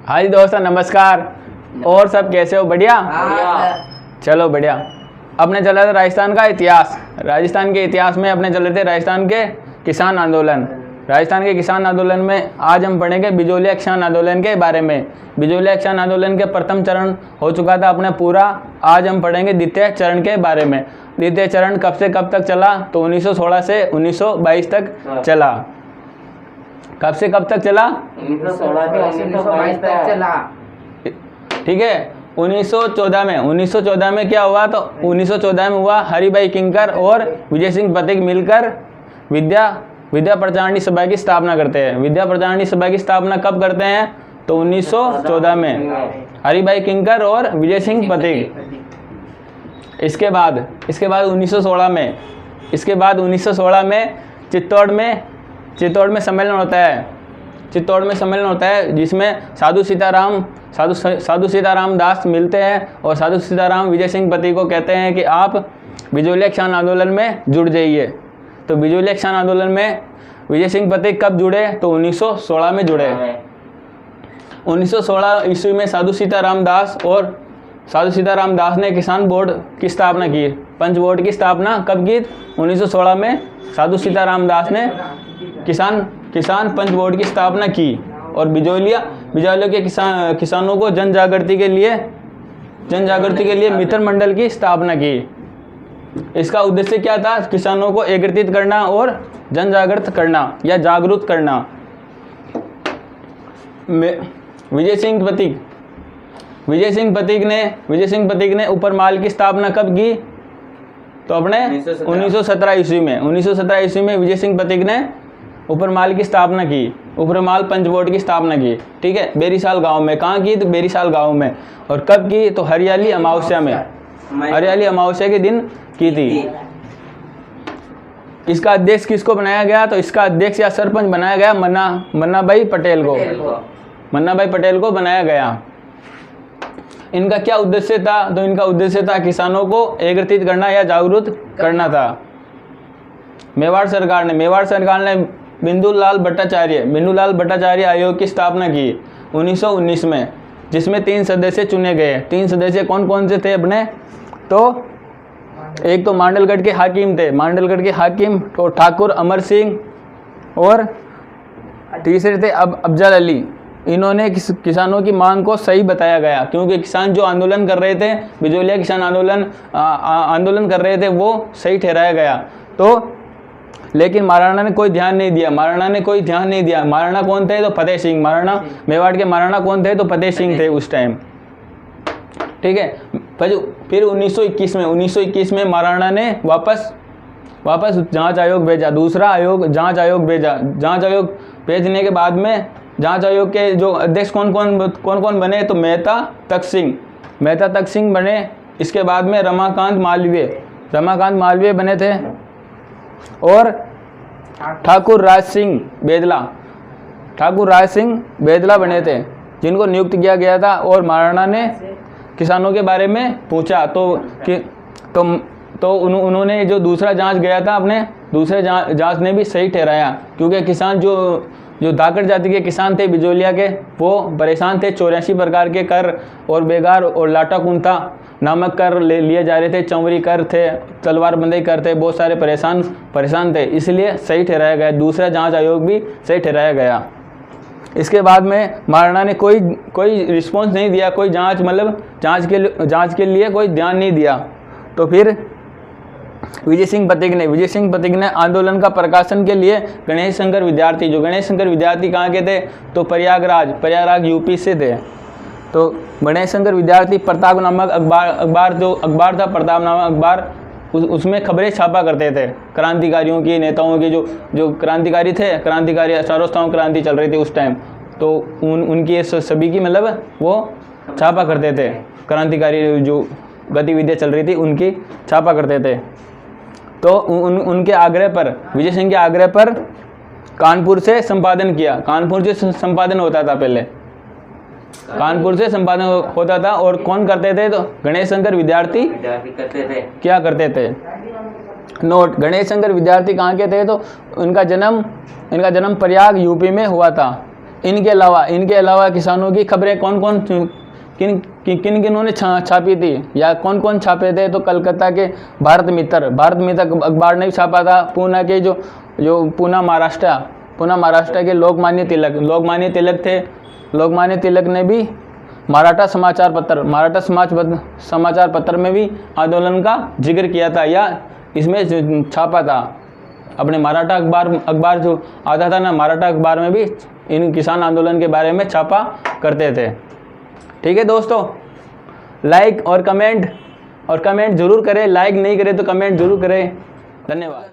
हाँ जी दोस्तों, नमस्कार। और सब कैसे हो? बढ़िया। चलो बढ़िया। अपने चल रहे थे राजस्थान का इतिहास। राजस्थान के इतिहास में अपने चल रहे थे राजस्थान के किसान आंदोलन। राजस्थान के किसान आंदोलन में आज हम पढ़ेंगे बिजोलिया किसान आंदोलन के बारे में। बिजोलिया किसान आंदोलन के प्रथम चरण हो चुका था अपने पूरा। आज हम पढ़ेंगे द्वितीय चरण के बारे में। द्वितीय चरण कब से कब तक चला? तो 1916 से 1922 तक चला। कब से कब तक चला? 1916 से 1922 तक चला। ठीक है। 1914 में क्या हुआ? तो 1914 में हुआ हरिभाई किंकर और विजय सिंह पथिक मिलकर विद्या प्रचारणी सभा की स्थापना करते हैं। विद्या प्रचारणी सभा की स्थापना कब करते हैं? तो 1914 में हरिभाई किंकर और विजय सिंह पथिक। इसके बाद 1916 में चित्तौड़ में सम्मेलन होता है जिसमें साधु सीताराम दास मिलते हैं और साधु सीताराम विजय सिंह पथिक को कहते हैं कि आप बिजोलिया किसान आंदोलन में जुड़ जाइए। तो बिजोलिया किसान आंदोलन में विजय सिंह पथिक कब जुड़े? तो 1916 में जुड़े। 1916 ईस्वी में साधु सीताराम दास ने किसान बोर्ड की स्थापना की। पंच बोर्ड की स्थापना कब की? 1916 में साधु सीताराम दास ने किसान पंच बोर्ड की स्थापना की और बिजोलिया के किसानों को जन जागृति के लिए मित्र मंडल की स्थापना की। इसका उद्देश्य क्या था? किसानों को एकत्रित करना और जन जागृत करना या जागरूक करना। विजय सिंह पथिक ने ऊपर माल की स्थापना कब की? तो अपने 1917 ईस्वी में। 1917 ईस्वी में विजय सिंह पथिक ने ऊपर माल की स्थापना की। ऊपर माल पंच बोर्ड की स्थापना की। ठीक है। बेरीसाल गांव में। कहाँ की? तो बेरीसाल गांव में। और कब की? तो हरियाली अमावस्या के दिन की थी। इसका अध्यक्ष किसको बनाया गया? तो इसका अध्यक्ष या सरपंच बनाया गया मन्ना भाई पटेल को बनाया गया। इनका क्या उद्देश्य था? तो इनका उद्देश्य था किसानों को एकत्रित करना या जागरूक करना था। मेवाड़ सरकार ने बिंदुलाल भट्टाचार्य आयोग की स्थापना की 1919 में, जिसमें 3 सदस्य चुने गए। 3 सदस्य कौन कौन से थे अपने? तो एक तो मांडलगढ़ के हाकिम तो ठाकुर अमर सिंह और तीसरे थे अफजल अली। इन्होंने किसानों की मांग को सही बताया गया, क्योंकि किसान जो आंदोलन कर रहे थे, बिजोलिया किसान आंदोलन कर रहे थे, वो सही ठहराया गया। तो लेकिन महाराणा ने कोई ध्यान नहीं दिया। महाराणा कौन थे? तो फतेह सिंह। मेवाड़ के महाराणा कौन थे? तो फतेह सिंह थे उस टाइम। ठीक है। फिर 1921 में महाराणा ने वापस जांच आयोग भेजा। दूसरा आयोग जांच आयोग भेजा। जांच आयोग भेजने के बाद में जांच आयोग के जो अध्यक्ष कौन कौन बने? तो मेहता तख्त सिंह बने। इसके बाद में रमाकांत मालवीय बने थे और ठाकुर राज सिंह बेदला बने थे, जिनको नियुक्त किया गया था। और महाराणा ने किसानों के बारे में पूछा तो उन्होंने जो दूसरा जांच गया था, अपने दूसरे जांच ने भी सही ठहराया, क्योंकि किसान जो धाकड़ जाति के किसान थे बिजोलिया के, वो परेशान थे। 84 प्रकार के कर और बेगार और लाटा कुंथा नामक कर लिए जा रहे थे। चंवरी कर थे, तलवार बंदी कर थे। बहुत सारे परेशान थे, इसलिए सही ठहराया गया। दूसरा जांच आयोग भी सही ठहराया गया। इसके बाद में महाराणा ने कोई रिस्पॉन्स नहीं दिया, कोई जांच के लिए कोई ध्यान नहीं दिया। तो फिर विजय सिंह पथिक ने आंदोलन का प्रकाशन के लिए गणेश शंकर विद्यार्थी कहाँ के थे? तो प्रयागराज यूपी से थे। तो गणेश शंकर विद्यार्थी प्रताप नामक अखबार था, प्रताप नामक अखबार, उसमें खबरें छापा करते थे क्रांतिकारियों की, नेताओं की। जो क्रांतिकारी थे, चारों क्रांति चल रही थी उस टाइम, तो उनकी सभी की मतलब वो छापा करते थे। क्रांतिकारी जो गतिविधियाँ चल रही थी उनकी छापा करते थे। तो उनके आग्रह पर, विजय सिंह के आग्रह पर कानपुर से संपादन किया। कानपुर से संपादन होता था पहले, और कौन करते थे? तो गणेश शंकर विद्यार्थी करते थे। क्या करते थे? नोट। गणेश शंकर विद्यार्थी कहाँ के थे? तो इनका जन्म प्रयाग यूपी में हुआ था। इनके अलावा किसानों की खबरें कौन कौन किन्होंने छापी थी या कौन कौन छापे थे? तो कलकत्ता के भारत मित्र अखबार ने भी छापा था। पूना के जो पूना महाराष्ट्र के लोकमान्य तिलक थे। लोकमान्य तिलक ने भी मराठा समाचार पत्र में भी आंदोलन का जिक्र किया था या इसमें छापा था। अपने मराठा अखबार जो आता था ना, मराठा अखबार में भी इन किसान आंदोलन के बारे में छापा करते थे। ठीक है दोस्तों, लाइक और कमेंट जरूर करें। लाइक नहीं करें तो कमेंट जरूर करें। धन्यवाद।